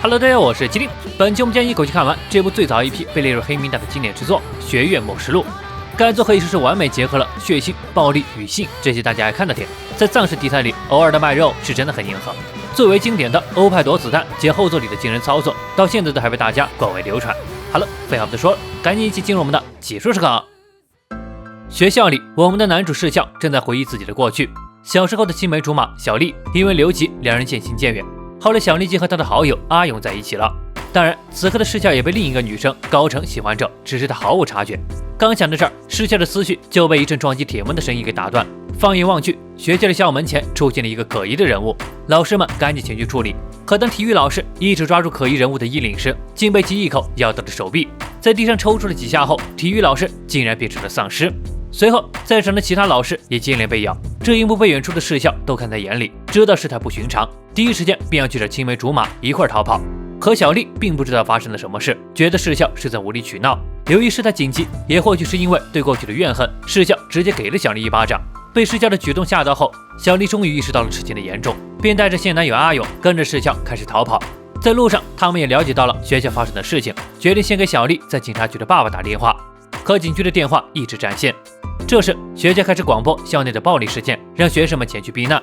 Hello， 大家好，我是吉林。本期我们将一口气看完这部最早一批被列入黑名单的经典之作《学院末世录》。该作可以说是完美结合了血腥、暴力与性这些大家爱看的点，在丧尸题材里偶尔的卖肉是真的很硬核。最为经典的欧派躲子弹及后座里的惊人操作，到现在都还被大家广为流传。好了，废话不多说了，赶紧一起进入我们的解说时刻。学校里，我们的男主视效正在回忆自己的过去。小时候的青梅竹马小丽，因为留级，两人渐行渐远。后来，小丽就和他的好友阿勇在一起了。当然，此刻的视效也被另一个女生高成喜欢着，只是他毫无察觉。刚想到这儿，视效的思绪就被一阵撞击铁门的声音给打断。放眼望去，学校的校门前出现了一个可疑的人物，老师们赶紧前去处理。可当体育老师一直抓住可疑人物的衣领时，竟被其一口咬到了手臂。在地上抽搐了几下后，体育老师竟然变成了丧尸。随后，在场的其他老师也接连被咬，这一幕被远处的视效都看在眼里，知道事态不寻常，第一时间便要去找青梅竹马一块逃跑。可小丽并不知道发生了什么事，觉得视效是在无理取闹。由于事态紧急，也或许是因为对过去的怨恨，视效直接给了小丽一巴掌。被视效的举动吓到后，小丽终于意识到了事情的严重，便带着现男友阿勇跟着视效开始逃跑。在路上，他们也了解到了学校发生的事情，决定先给小丽在警察局的爸爸打电话。可警局的电话一直占线。这时，学校开始广播校内的暴力事件，让学生们前去避难。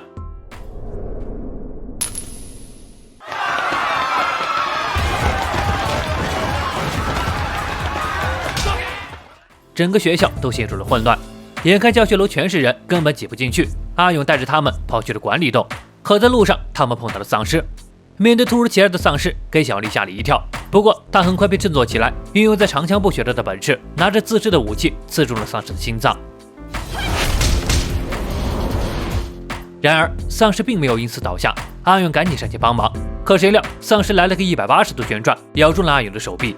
整个学校都陷入了混乱，眼看教学楼全是人，根本挤不进去。阿勇带着他们跑去了管理栋，可在路上，他们碰到了丧尸。面对突如其来的丧尸，给小丽吓了一跳。不过她很快便振作起来，运用在长枪不学到的本事，拿着自制的武器刺中了丧尸的心脏。然而丧尸并没有因此倒下，阿勇赶紧上前帮忙，可谁料丧尸来了个180度旋转，咬中了阿勇的手臂。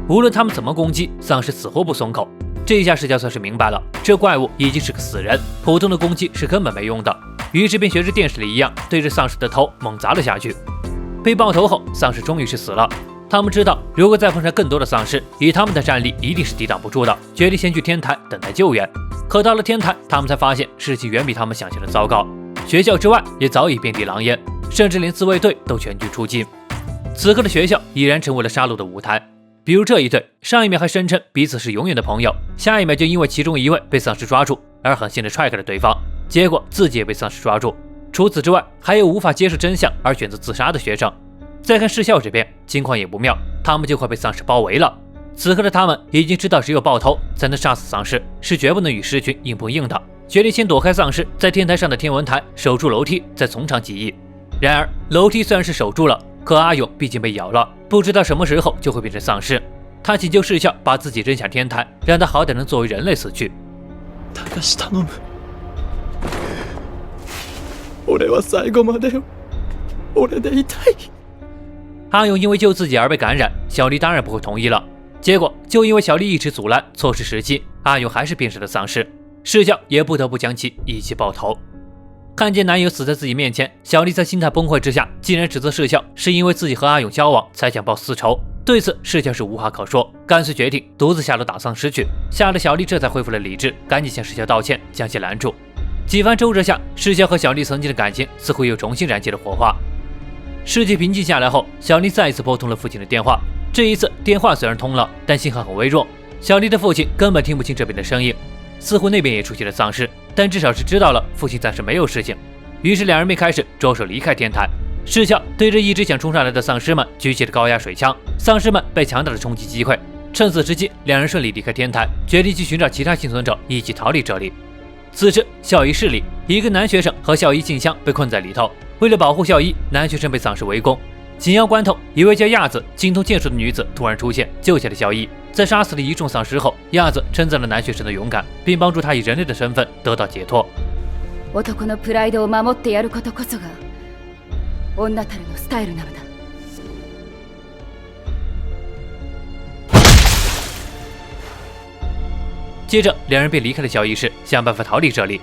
无论他们怎么攻击，丧尸死活不松口。这一下视效算是明白了，这怪物已经是个死人，普通的攻击是根本没用的，于是便学着电视里一样，对着丧尸的头猛砸了下去。被爆头后，丧尸终于是死了。他们知道，如果再碰上更多的丧尸，以他们的战力一定是抵挡不住的，决定先去天台等待救援。可到了天台，他们才发现事情远比他们想象的糟糕。学校之外也早已遍地狼烟，甚至连自卫队都全军出击。此刻的学校已然成为了杀戮的舞台。比如这一对，上一秒还声称彼此是永远的朋友，下一秒就因为其中一位被丧尸抓住而狠心的踹开了对方，结果自己也被丧尸抓住。除此之外，还有无法接受真相而选择自杀的学生。再看视效这边，情况也不妙，他们就快被丧尸包围了。此刻的他们已经知道，只有爆头才能杀死丧尸，是绝不能与尸群硬碰硬的，决定先躲开丧尸，在天台上的天文台守住楼梯，再从长计议。然而楼梯虽然是守住了，可阿勇毕竟被咬了，不知道什么时候就会变成丧尸。他请求视效把自己扔下天台，让他好歹能作为人类死去。阿勇因为救自己而被感染，小丽当然不会同意了。结果就因为小丽一直阻拦，错失时机，阿勇还是变成了丧尸，视效也不得不将其一起爆头。看见男友死在自己面前，小丽在心态崩溃之下，竟然指责视效是因为自己和阿勇交往才想报私仇。对此视效是无话可说，干脆决定独自下楼打丧尸去。吓得小丽这才恢复了理智，赶紧向视效道歉，将其拦住。几番周折下，视效和小丽曾经的感情似乎又重新燃起了火花。事情平静下来后，小丽再一次拨通了父亲的电话。这一次电话虽然通了，但信号很微弱，小丽的父亲根本听不清这边的声音。似乎那边也出现了丧尸，但至少是知道了父亲暂时没有事情。于是两人便开始着手离开天台。视效对着一直想冲上来的丧尸们举起了高压水枪，丧尸们被强大的冲击击溃。趁此之机，两人顺利离开天台，决定去寻找其他幸存者一起逃离这里。此时校医室里，一个男学生和校医静香被困在里头。为了保护校医，男学生被丧尸围攻。紧要关头，一位叫亚子、精通剑术的女子突然出现，救下了校医。在杀死了一众丧尸后，亚子称赞了男学生的勇敢，并帮助他以人类的身份得到解脱。男のプライドを守ってやることこそが女たるのスタイルなのだ。接着，两人便离开了校医室，想办法逃离这里。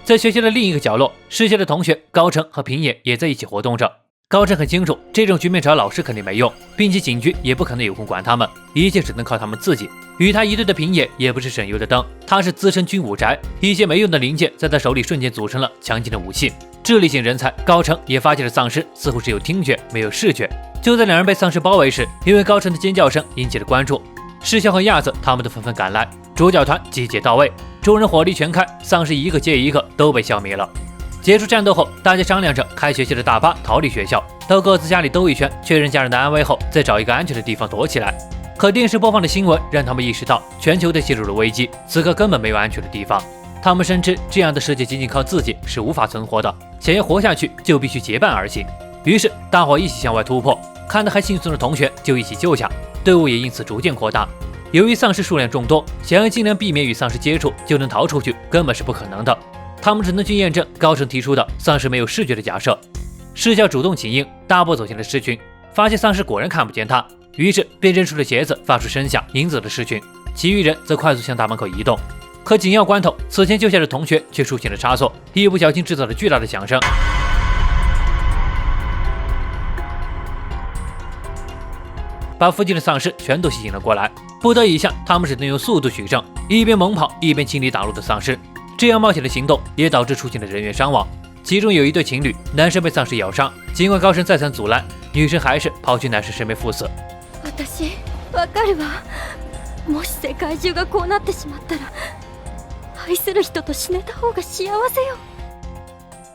在学校的另一个角落，视线的同学高成和平野也在一起活动着。高成很清楚，这种局面找老师肯定没用，并且警局也不可能有空管他们，一切只能靠他们自己。与他一队的平野也不是省油的灯，他是资深军武宅，一些没用的零件在他手里瞬间组成了强劲的武器。智力型人才高成也发现了丧尸似乎只有听觉没有视觉。就在两人被丧尸包围时，因为高成的尖叫声引起了关注，世孝和亚子他们都纷纷赶来，主角团集结到位，众人火力全开，丧尸一个接一个都被消灭了。结束战斗后，大家商量着开学校的大巴逃离学校，到各自家里兜一圈，确认家人的安危后，再找一个安全的地方躲起来。可电视播放的新闻让他们意识到，全球都陷入了危机，此刻根本没有安全的地方。他们深知这样的世界仅仅靠自己是无法存活的，想要活下去就必须结伴而行。于是大伙一起向外突破，看得还幸存的同学就一起救下，队伍也因此逐渐扩大。由于丧尸数量众多，想要尽量避免与丧尸接触就能逃出去，根本是不可能的。他们只能去验证高成提出的丧尸没有视觉的假设。世孝主动请缨，大步走进了尸群，发现丧尸果然看不见他，于是便扔出了鞋子，发出声响引走了尸群。其余人则快速向大门口移动。可紧要关头，此前救下的同学却出现了差错，一不小心制造了巨大的响声，把附近的丧尸全都吸引了过来。不得已下，他们只能用速度取胜，一边猛跑一边清理挡路的丧尸。这样冒险的行动也导致出现了人员伤亡，其中有一对情侣，男生被丧尸咬伤，尽管高成再三阻拦，女生还是跑去男生身边赴死。私わかるわ。もし世界中がこうなってしまったら、愛する人と死ねた方が幸せよ。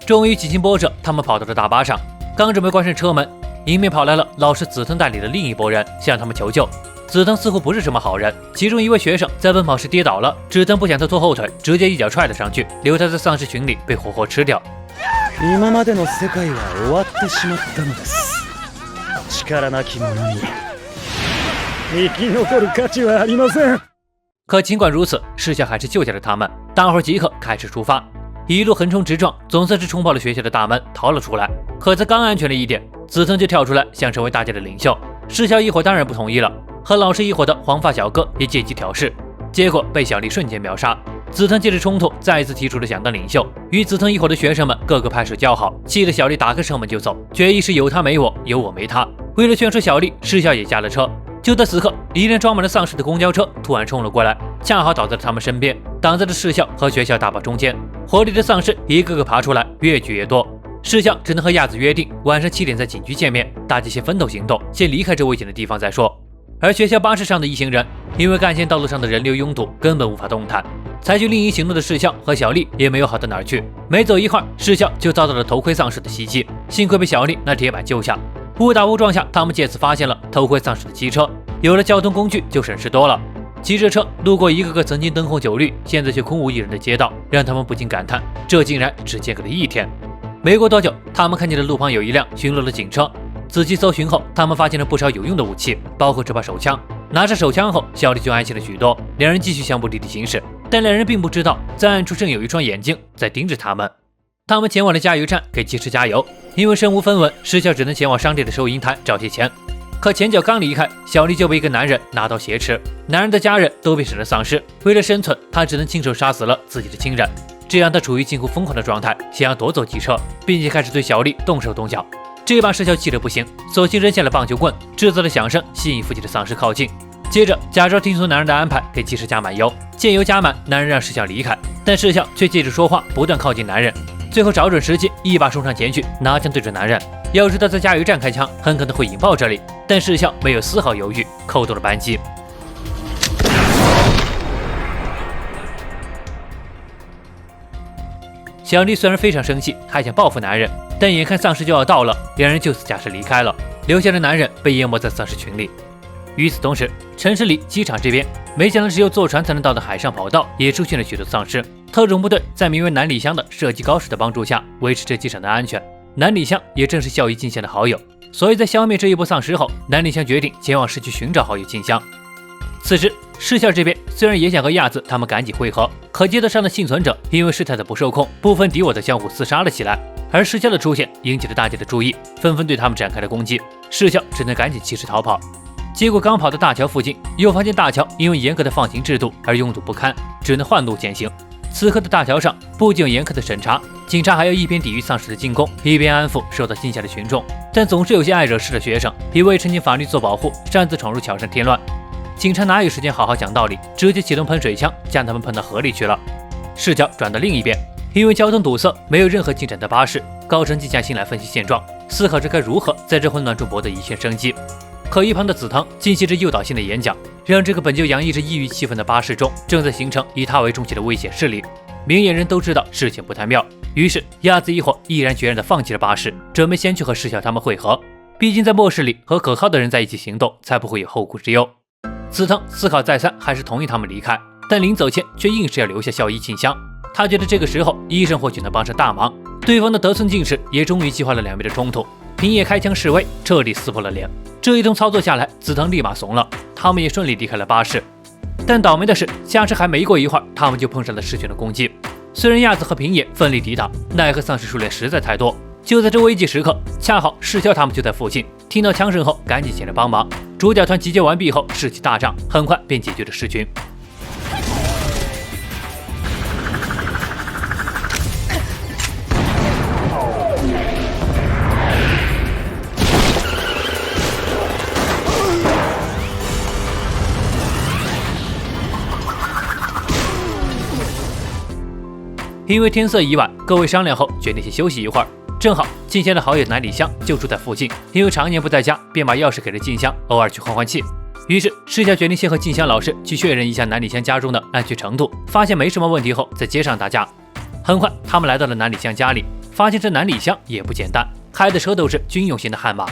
终于几经波折，他们跑到了大巴上，刚准备关上车门，迎面跑来了老师紫藤带领的另一拨人，向他们求救。紫藤似乎不是什么好人，其中一位学生在奔跑时跌倒了，紫藤不想再拖后腿，直接一脚踹了上去，留他在丧尸群里被活活吃掉。今までの世界は終わってしまったのです。力なき者に生き残る価値はありません。可尽管如此，世孝还是救下了他们。大伙即刻开始出发，一路横冲直撞，总算是冲破了学校的大门，逃了出来。可才刚安全了一点，紫藤就跳出来，想成为大家的领袖。世孝一伙当然不同意了，和老师一伙的黄发小哥也借机挑事，结果被小丽瞬间秒杀。紫藤借着冲突，再一次提出了想当领袖。与紫藤一伙的学生们个个拍手叫好，气得小丽打开车门就走，决议是有他没我，有我没他。为了劝说小丽，世孝也下了车。就在此刻，一辆装满了丧尸的公交车突然冲了过来，恰好倒在了他们身边，挡在了世孝和学校大巴中间。活力的丧尸一个个爬出来，越聚越多。世孝只能和亚子约定晚上7点在警局见面，大家先分头行动，先离开这危险的地方再说。而学校巴士上的一行人，因为干线道路上的人流拥堵，根本无法动弹。采取另一行动的世孝和小丽也没有好到哪儿去，没走一会儿，世孝就遭到了头盔丧尸的袭击，幸亏被小丽那铁板救下。误打误撞下，他们借此发现了头盔丧尸的机车，有了交通工具就省事多了。骑着车路过一个个曾经灯红酒绿，现在却空无一人的街道，让他们不禁感叹，这竟然只间隔了一天。没过多久，他们看见了路旁有一辆巡逻的警车，仔细搜寻后，他们发现了不少有用的武器，包括这把手枪。拿着手枪后，小丽就安心了许多。两人继续向目的地行驶，但两人并不知道，在暗处正有一双眼睛在盯着他们。他们前往了加油站给技师加油，因为身无分文，世孝只能前往商店的收银台找些钱。可前脚刚离开，小丽就被一个男人拿刀挟持。男人的家人都变成了丧尸，为了生存，他只能亲手杀死了自己的亲人。这样他处于近乎疯狂的状态，想要夺走机车，并且开始对小丽动手动脚。这把世孝气得不行，索性扔下了棒球棍，制造了响声，吸引附近的丧尸靠近。接着假装听从男人的安排，给技师加满油。见油加满，男人让世孝离开，但世孝却借着说话不断靠近男人，最后找准时机，一把冲上前去，拿枪对准男人。要知道在加油站开枪很可能会引爆这里，但世孝没有丝毫犹豫，扣动了扳机。小丽虽然非常生气，还想报复男人，但眼看丧尸就要到了，两人就此假释离开了，留下的男人被淹没在丧尸群里。与此同时，城市里机场这边，没想到只有坐船才能到的海上跑道也出现了许多丧尸。特种部队在名为南里香的射击高手的帮助下，维持着机场的安全。南里香也正是孝义静香的好友，所以在消灭这一波丧尸后，南里香决定前往市区寻找好友静香。此时世孝这边虽然也想和亚子他们赶紧会合，可街道上的幸存者因为事态的不受控，不分敌我的相互厮杀了起来。而世孝的出现引起了大家的注意，纷纷对他们展开了攻击。世孝只能赶紧弃尸逃跑。结果刚跑到大桥附近，又发现大桥因为严格的放行制度而拥堵不堪，只能换路前行。此刻的大桥上不仅有严苛的审查，警察还要一边抵御丧尸的进攻，一边安抚受到惊吓的群众。但总是有些爱惹事的学生，以为趁机法律做保护，擅自闯入桥上添乱。警察哪有时间好好讲道理，直接启动喷水枪，将他们喷到河里去了。视角转到另一边，因为交通堵塞，没有任何进展的巴士，高成静下心来分析现状，思考着该如何在这混乱中博得一线生机。可一旁的紫藤进行着诱导性的演讲，让这个本就洋溢着抑郁气氛的巴士中正在形成以他为中心的危险势力。明眼人都知道事情不太妙，于是鸭子一伙毅然决然地放弃了巴士，准备先去和世孝他们会合。毕竟在末世里和可靠的人在一起行动，才不会有后顾之忧。紫藤思考再三，还是同意他们离开，但临走前却硬是要留下孝一静香。他觉得这个时候医生或许能帮上大忙。对方的得寸进尺也终于激化了两边的冲突，平野开枪示威，彻底撕破了脸。这一通操作下来，紫藤立马怂了，他们也顺利离开了巴士。但倒霉的是，僵尸还没过一会儿，他们就碰上了狮群的攻击。虽然亚子和平野奋力抵挡，奈何丧尸数量实在太多。就在这危急时刻，恰好世孝他们就在附近，听到枪声后赶紧前来帮忙。主角团集结完毕后士气大涨，很快便解决了狮群。因为天色已晚，各位商量后决定先休息一会儿。正好静香的好友南里香就住在附近，因为常年不在家，便把钥匙给了静香，偶尔去换换气。于是世孝决定先和静香老师去确认一下南里香家中的安全程度，发现没什么问题后再接上大家。很快他们来到了南里香家里，发现这南里香也不简单，开的车都是军用型的悍马。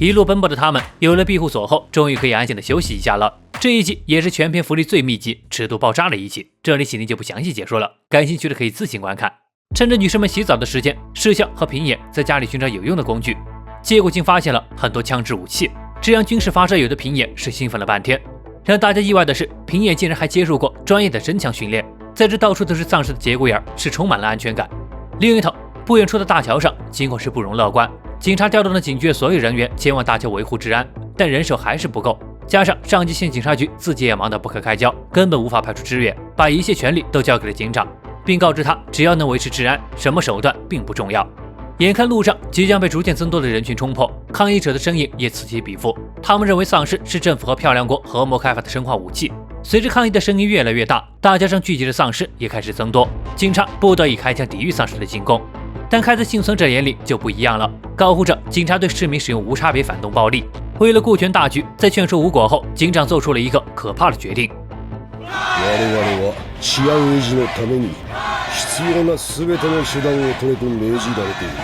一路奔波的他们有了庇护所后，终于可以安静的休息一下了。这一集也是全片福利最密集、尺度爆炸的一集，这里喜林就不详细解说了，感兴趣的可以自行观看。趁着女生们洗澡的时间，世孝和平野在家里寻找有用的工具，结果竟发现了很多枪支武器。这样军事发射有的平野是兴奋了半天。让大家意外的是，平野竟然还接受过专业的真枪训练，在这到处都是丧尸的节骨眼是充满了安全感。另一头，不远处的大桥上情况是不容乐观，警察调动了警局的所有人员前往大桥维护治安，但人手还是不够。加上上级县警察局自己也忙得不可开交，根本无法派出支援，把一切权力都交给了警长，并告知他只要能维持治安，什么手段并不重要。眼看路上即将被逐渐增多的人群冲破，抗议者的身影也此起彼伏。他们认为丧尸是政府和漂亮国合谋开发的生化武器。随着抗议的声音越来越大，大街上聚集的丧尸也开始增多，警察不得已开枪抵御丧尸的进攻。但开在幸存者眼里就不一样了，高呼着警察对市民使用无差别反动暴力。为了顾全大局，在劝说无果后，警长做出了一个可怕的决定。我々は治安維持のために必要なすべての手段を取れと命じられている。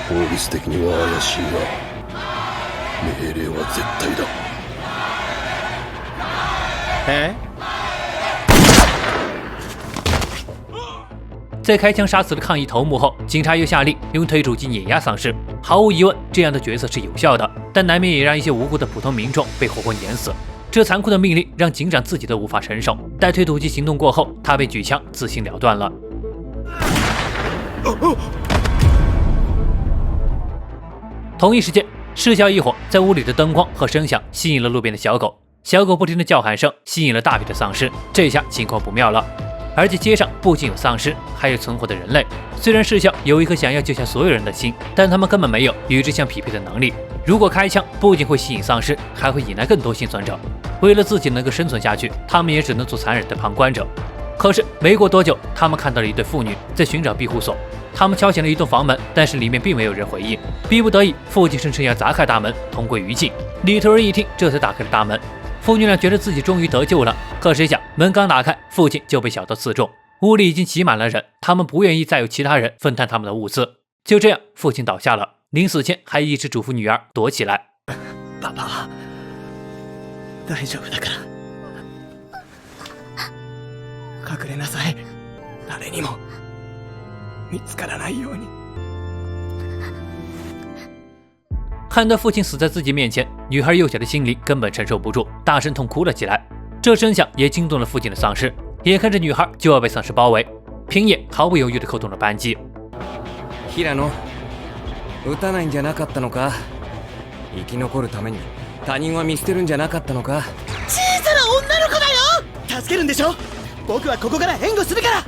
法律的には怪しいが、命令は絶対だ。在开枪杀死了抗议头目后，警察又下令用推土机碾压丧尸。毫无疑问，这样的决策是有效的，但难免也让一些无辜的普通民众被活活碾死。这残酷的命令让警长自己都无法承受。待推土机行动过后，他被举枪自行了断了。同一时间，世孝一伙在屋里的灯光和声响吸引了路边的小狗，小狗不停的叫喊声吸引了大批的丧尸。这下情况不妙了。而且街上不仅有丧尸，还有存活的人类。虽然世孝有一颗想要救下所有人的心，但他们根本没有与之相匹配的能力。如果开枪，不仅会吸引丧尸，还会引来更多幸存者。为了自己能够生存下去，他们也只能做残忍的旁观者。可是没过多久，他们看到了一对妇女在寻找庇护所。他们敲响了一栋房门，但是里面并没有人回应。逼不得已，父亲声称要砸开大门，同归于尽。里头人一听，这才打开了大门。父女俩觉得自己终于得救了，可谁想门刚打开，父亲就被小刀刺中。屋里已经挤满了人，他们不愿意再有其他人分担他们的物资。就这样，父亲倒下了，临死前还一直嘱咐女儿躲起来。爸爸，大丈夫だから隠れなさい。誰にも見つからないように。看到父亲死在自己面前，女孩幼小的心灵根本承受不住，大声痛哭了起来。这声响也惊动了附近的丧尸。眼看着女孩就要被丧尸包围，平野毫不犹豫地扣动了扳机。平野、撃たないんじゃなかったのか。生き残るために他人は見捨てるんじゃなかったのか。小さな女の子だよ。助けるんでしょ。僕はここから援護するから。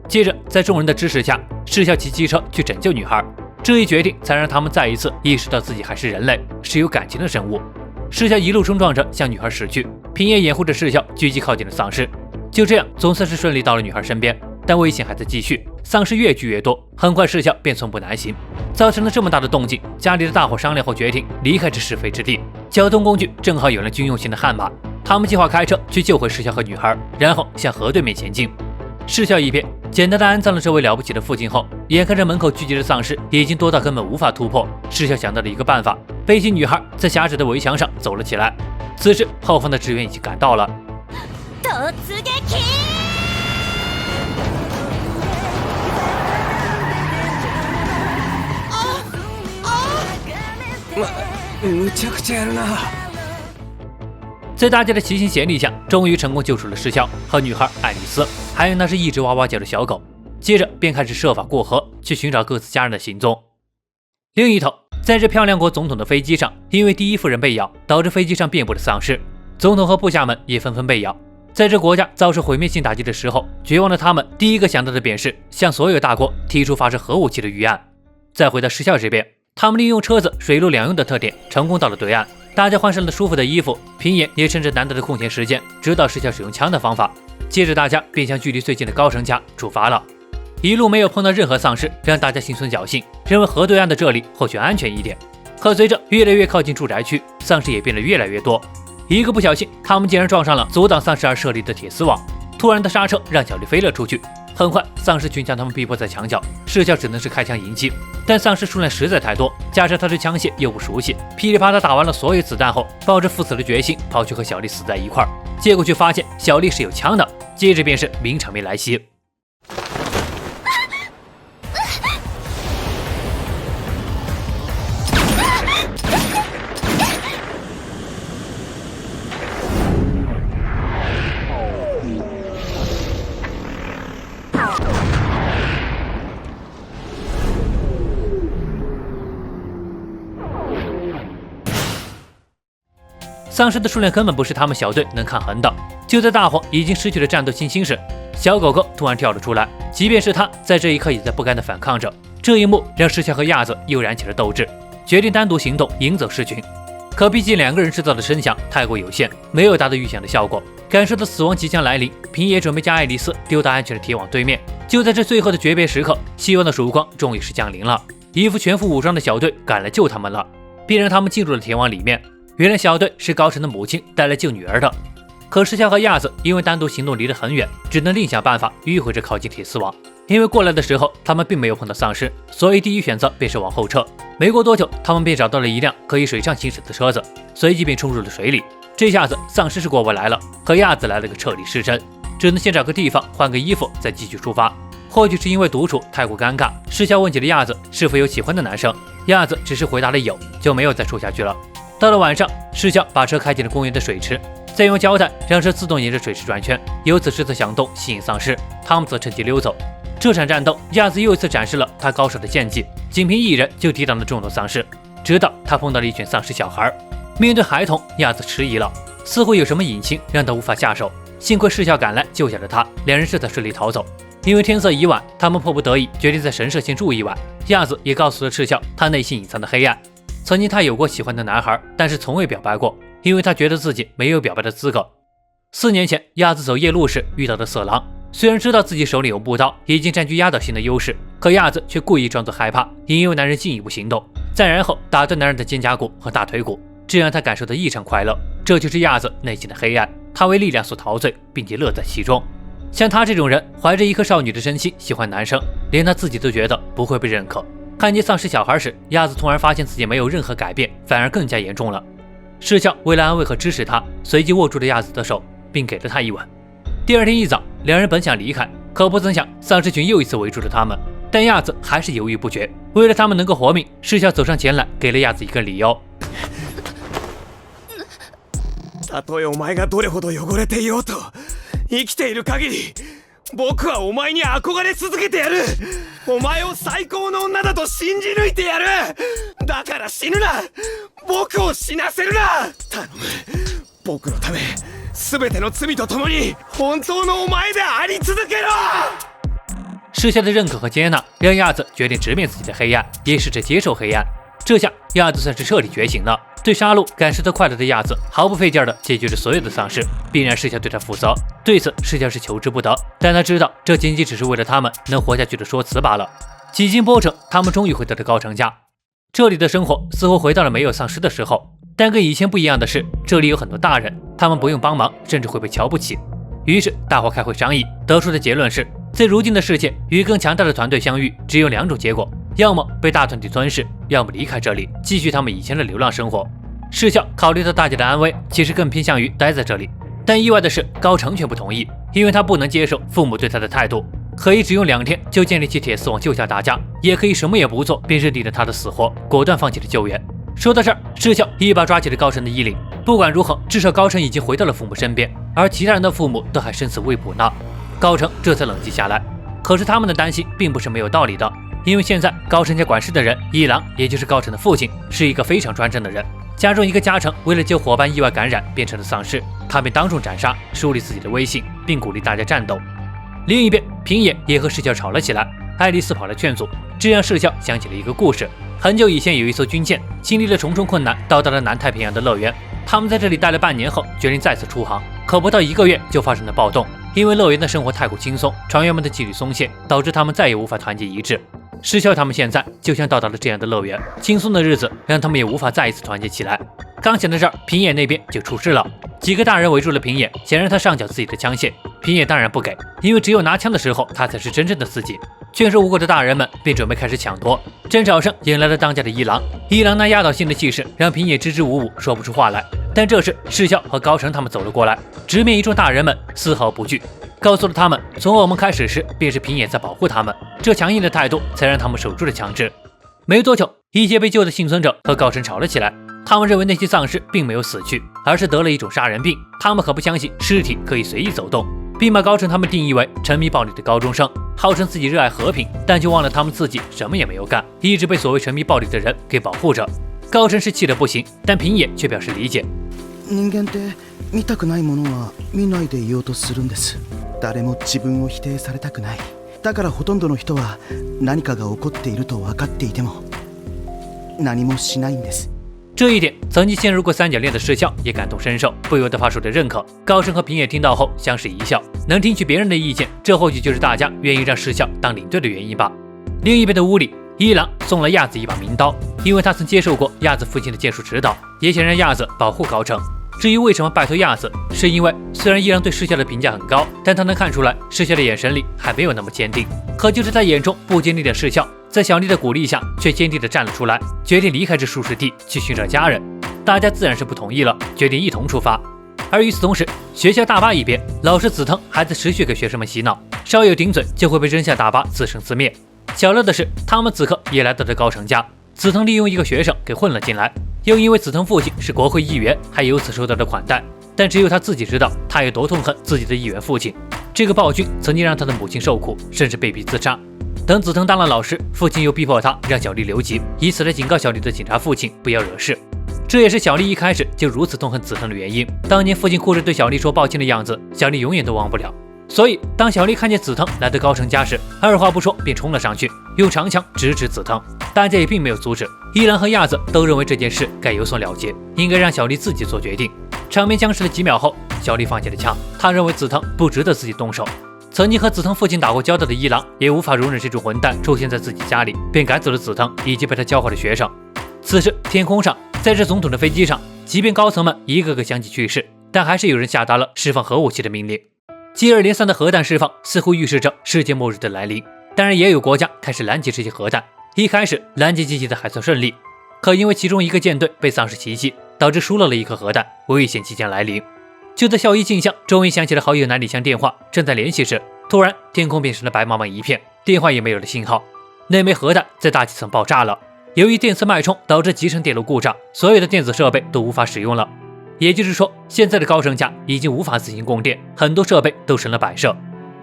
接着，在众人的支持下，视效骑机车去拯救女孩。这一决定才让他们再一次意识到自己还是人类，是有感情的生物。视效一路冲撞着向女孩驶去，平野掩护着视效狙击靠近了丧尸。就这样，总算是顺利到了女孩身边，但危险还在继续，丧尸越聚越多，很快视效便寸步难行。造成了这么大的动静，家里的大伙商量后决定离开这是非之地。交通工具正好有了军用型的悍马，他们计划开车去救回视效和女孩，然后向河对面前进。视效一边简单的安葬了这位了不起的父亲后，眼看着门口聚集的丧尸已经多到根本无法突破，视效想到了一个办法，背起女孩在狭窄的围墙上走了起来。此时后方的支援已经赶到了。むちゃくちゃやるな。在大家的齐心协力下，终于成功救出了视效和女孩爱丽丝，还有那只一直哇哇叫的小狗。接着便开始设法过河，去寻找各自家人的行踪。另一头，在这漂亮国总统的飞机上，因为第一夫人被咬，导致飞机上遍布的丧尸，总统和部下们也纷纷被咬。在这国家遭受毁灭性打击的时候，绝望的他们第一个想到的便是向所有大国提出发射核武器的预案。再回到视效这边，他们利用车子水陆两用的特点，成功到了对岸。大家换上了舒服的衣服，平野也趁着难得的空闲时间，指导视效使用枪的方法。接着大家便向距离最近的高城家出发了。一路没有碰到任何丧尸，让大家心存侥幸，认为河对岸的这里或许安全一点。可随着越来越靠近住宅区，丧尸也变得越来越多。一个不小心，他们竟然撞上了阻挡丧尸而设立的铁丝网。突然的刹车让小丽飞了出去。很快，丧尸群将他们逼迫在墙角，视效只能是开枪迎击。但丧尸数量实在太多，加上他对枪械又不熟悉，噼里啪啦打完了所有子弹后，抱着赴死的决心跑去和小丽死在一块儿。结果却发现小丽是有枪的，接着便是名场面来袭。丧尸的数量根本不是他们小队能抗衡的。就在大伙已经失去了战斗信心时，小狗狗突然跳了出来，即便是他在这一刻也在不甘地反抗着。这一幕让视效和亚子又燃起了斗志，决定单独行动引走尸群。可毕竟两个人制造的声响太过有限，没有达到预想的效果。感受到死亡即将来临，平野准备将爱丽丝丢到安全的铁网对面。就在这最后的诀别时刻，希望的曙光终于是降临了，一副全副武装的小队赶来救他们了，并让他们进入了铁网里面。原来小队是高城的母亲带来救女儿的，可视效和亚子因为单独行动离得很远，只能另想办法迂回着靠近铁丝网。因为过来的时候他们并没有碰到丧尸，所以第一选择便是往后撤。没过多久，他们便找到了一辆可以水上行驶的车子，随即便冲入了水里。这下子丧尸是过不来了，可亚子来了个彻底失身，只能先找个地方换个衣服，再继续出发。或许是因为独处太过尴尬，视效问起了亚子是否有喜欢的男生，亚子只是回答了有，就没有再处下去了。到了晚上，视效把车开进了公园的水池，再用胶带让车自动沿着水池转圈，由此制造响动吸引丧尸，他们则趁机溜走。这场战斗，亚子又一次展示了他高手的剑技，仅凭一人就抵挡了众多丧尸，直到他碰到了一群丧尸小孩。面对孩童，亚子迟疑了，似乎有什么隐情让他无法下手。幸亏视效赶来救下了他，两人这才顺利逃走。因为天色已晚，他们迫不得已决定在神社先住一晚。亚子也告诉了视效他内心隐藏的黑暗。曾经他有过喜欢的男孩，但是从未表白过，因为他觉得自己没有表白的资格。4年前，亚子走夜路时遇到的色狼，虽然知道自己手里有步刀，已经占据压倒性的优势，可亚子却故意装作害怕，引诱男人进一步行动，再然后打断男人的肩胛骨和大腿骨，这让他感受到异常快乐。这就是亚子内心的黑暗，他为力量所陶醉，并且乐在其中。像他这种人，怀着一颗少女的真心喜欢男生，连他自己都觉得不会被认可。看见丧尸小孩时，亚子突然发现自己没有任何改变，反而更加严重了。视效为了安慰和支持他，随即握住了亚子的手，并给了他一吻。第二天一早，两人本想离开，可不曾想丧尸群又一次围住了他们，但亚子还是犹豫不决。为了他们能够活命，视效走上前来，给了亚子一个理由。たとえお前がどれほど汚れていようと、生きている限り僕はお前に憧れ続けてやる。お前を最高の女だと信じ抜いてやる。だから死ぬな。僕を死なせるな。頼む。僕のため全ての罪とともに本当のお前であり続けろ。世夏的认可和接纳让亚子决定直面自己的黑暗，也试着接受黑暗。这下亚子算是彻底觉醒了。对杀戮感受到快乐的亚子毫不费劲地解决着所有的丧尸，并让世夏对他负责。对此世夏是求之不得，但他知道这仅仅只是为了他们能活下去的说辞罢了。几经波折，他们终于回到了高城家。这里的生活似乎回到了没有丧尸的时候，但跟以前不一样的是，这里有很多大人，他们不用帮忙，甚至会被瞧不起。于是大伙开会商议，得出的结论是，在如今的世界，与更强大的团队相遇，只有2种结果：要么被大团体吞噬，要么离开这里，继续他们以前的流浪生活。世孝考虑到大家的安危，其实更偏向于待在这里。但意外的是，高成却不同意，因为他不能接受父母对他的态度。可以只用2天就建立起铁丝网救下大家，也可以什么也不做便认定了他的死活，果断放弃了救援。说到这儿，世孝一把抓起了高成的衣领。不管如何，至少高成已经回到了父母身边，而其他人的父母都还生死未卜呢。高成这才冷静下来。可是他们的担心并不是没有道理的，因为现在高成家管事的人一郎，也就是高成的父亲，是一个非常专政的人。家中一个家臣为了救伙伴意外感染变成了丧尸，他便当众斩杀，树立自己的威信，并鼓励大家战斗。另一边，平野也和世孝吵了起来，爱丽丝跑来劝阻，这让世孝想起了一个故事。很久以前，有一艘军舰经历了重重困难，到达了南太平洋的乐园。他们在这里待了半年后，决定再次出航。可不到1个月就发生了暴动，因为乐园的生活太过轻松，船员们的纪律松懈，导致他们再也无法团结一致。世孝他们现在就像到达了这样的乐园，轻松的日子让他们也无法再一次团结起来。刚想到这儿，平野那边就出事了。几个大人围住了平野，想让他上缴自己的枪械。平野当然不给，因为只有拿枪的时候，他才是真正的自己。劝说无果的大人们便准备开始抢夺，争吵声引来了当家的一郎。一郎那压倒性的气势让平野支支吾吾，说不出话来。但这时世孝和高成他们走了过来，直面一众大人们，丝毫不惧，告诉了他们，从我们开始时便是平野在保护他们。这强硬的态度才让他们守住了枪支。没多久，一些被救的幸存者和高成吵了起来。他们认为那些丧尸并没有死去，而是得了一种杀人病。他们可不相信尸体可以随意走动，并把高成他们定义为沉迷暴力的高中生，号称自己热爱和平，但却忘了他们自己什么也没有干，一直被所谓沉迷暴力的人给保护着。高成是气得不行，但平野却表示理解。人間って見たくないものは見ないでいようとするんです。誰も自分を否定されたくない。だからほとんどの人は何かが起こっていると分かっていても何もしないんです。这一点，曾经陷入过三角恋的世孝也感同身受，不由得发出了认可。高成和平野听到后相视一笑，能听取别人的意见，这或许就是大家愿意让世孝当领队的原因吧。另一边的屋里，一郎送了亚子一把名刀，因为他曾接受过亚子父亲的剑术指导，也想让亚子保护高成。至于为什么拜托亚子，是因为虽然一郎对世孝的评价很高，但他能看出来世孝的眼神里还没有那么坚定。可就是在眼中不坚定的世孝，在小丽的鼓励下，却坚定地站了出来，决定离开这舒适地，去寻找家人。大家自然是不同意了，决定一同出发。而与此同时，学校大巴一边，老师紫藤还在持续给学生们洗脑，稍有顶嘴就会被扔下大巴，自生自灭。巧乐的是，他们此刻也来到了高成家。紫藤利用一个学生给混了进来，又因为紫藤父亲是国会议员，还由此受到了款待。但只有他自己知道，他有多痛恨自己的议员父亲。这个暴君曾经让他的母亲受苦，甚至被逼自杀。等紫藤当了老师，父亲又逼迫他让小丽留级，以此来警告小丽的警察父亲不要惹事。这也是小丽一开始就如此痛恨紫藤的原因。当年父亲哭着对小丽说抱歉的样子，小丽永远都忘不了。所以当小丽看见紫藤来到高成家时，二话不说便冲了上去，用长枪直指紫藤。大家也并没有阻止，一郎和亚子都认为这件事该有所了结，应该让小丽自己做决定。场面僵持了几秒后，小丽放下了枪，她认为紫藤不值得自己动手。曾经和紫藤父亲打过交道的一郎也无法容忍这种混蛋出现在自己家里，便赶走了紫藤以及被他教坏的学生。此时天空上，在这总统的飞机上，即便高层们一个个相继去世，但还是有人下达了释放核武器的命令。接二连三的核弹释放似乎预示着世界末日的来临，当然也有国家开始拦截这些核弹。一开始拦截进行的还算顺利，可因为其中一个舰队被丧尸袭击，导致疏漏了一颗核弹，危险即将来临。就在校医镜像终于响起了好友南里香电话，正在联系时，突然天空变成了白茫茫一片，电话也没有了信号。那枚核弹在大气层爆炸了，由于电磁脉冲导致集成电路故障，所有的电子设备都无法使用了。也就是说，现在的高成家已经无法自行供电，很多设备都成了摆设。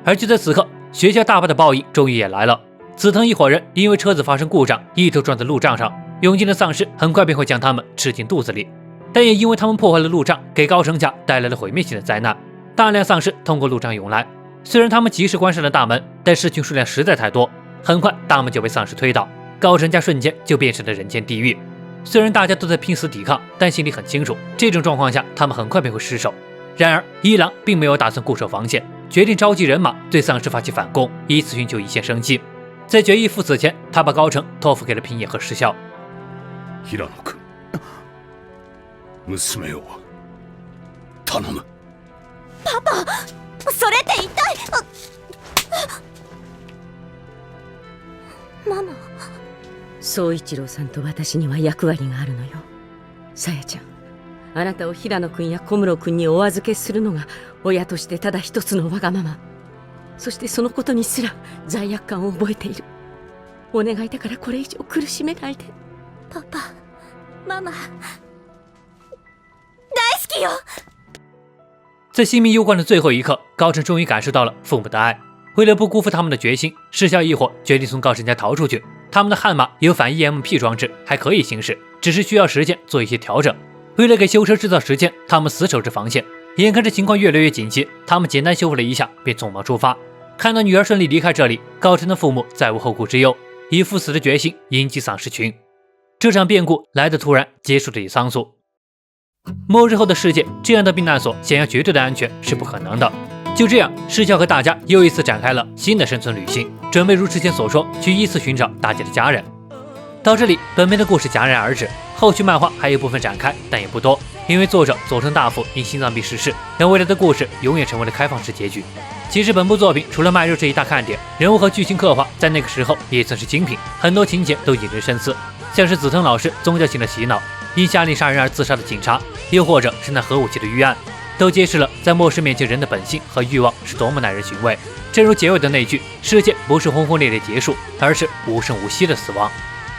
而就在此刻，学校大巴的报应终于也来了。紫藤一伙人因为车子发生故障，一头撞在路障上，涌进的丧尸很快便会将他们吃进肚子里。但也因为他们破坏了路障，给高城家带来了毁灭性的灾难。大量丧尸通过路障涌来，虽然他们及时关上了大门，但尸群数量实在太多，很快大门就被丧尸推倒，高城家瞬间就变成了人间地狱。虽然大家都在拼死抵抗，但心里很清楚，这种状况下他们很快便会失手。然而一郎并没有打算固守防线，决定召集人马对丧尸发起反攻，以此寻求一线生机。在决议赴死前，他把高城托付给了平野和石啸。平野君、娘を頼む。パパ、それって一体。ママ。宗一郎さんと私には役割があるのよ。さやちゃん、あなたを平野君や小室君にお預けするのが親としてただ一つのわがまま。そしてそのことにすら罪悪感を覚えている。お願いだからこれ以上苦しめないで。パパ、ママ、大好きよ。在性命攸关的最后一刻，高城终于感受到了父母的爱。为了不辜负他们的决心，石啸一伙决定从高城家逃出去。他们的悍马有反 EMP 装置，还可以行驶，只是需要时间做一些调整。为了给修车制造时间，他们死守着防线。眼看着情况越来越紧急，他们简单修复了一下，便匆忙出发。看到女儿顺利离开这里，高城的父母再无后顾之忧，以赴死的决心迎击丧尸群。这场变故来得突然，结束的也仓促。末日后的世界，这样的避难所想要绝对的安全是不可能的。就这样，石啸和大家又一次展开了新的生存旅行，准备如之前所说，去依次寻找大家的家人。到这里，本片的故事戛然而止。后续漫画还有部分展开，但也不多，因为作者佐藤大辅因心脏病逝世，让未来的故事永远成为了开放式结局。其实本部作品除了卖肉这一大看点，人物和剧情刻画在那个时候也算是精品，很多情节都引人深思，像是紫藤老师宗教性的洗脑，因下令杀人而自杀的警察，又或者是那核武器的预案，都揭示了在末世面前人的本性和欲望是多么耐人寻味。正如结尾的那句，世界不是轰轰烈烈结束，而是无声无息的死亡。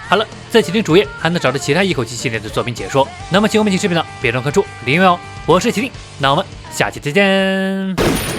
好了，在麒麟主页还能找到其他一口气系列的作品解说，那么喜欢本期视频呢，别忘关注、订阅哦。我是麒麟，那我们下期再见。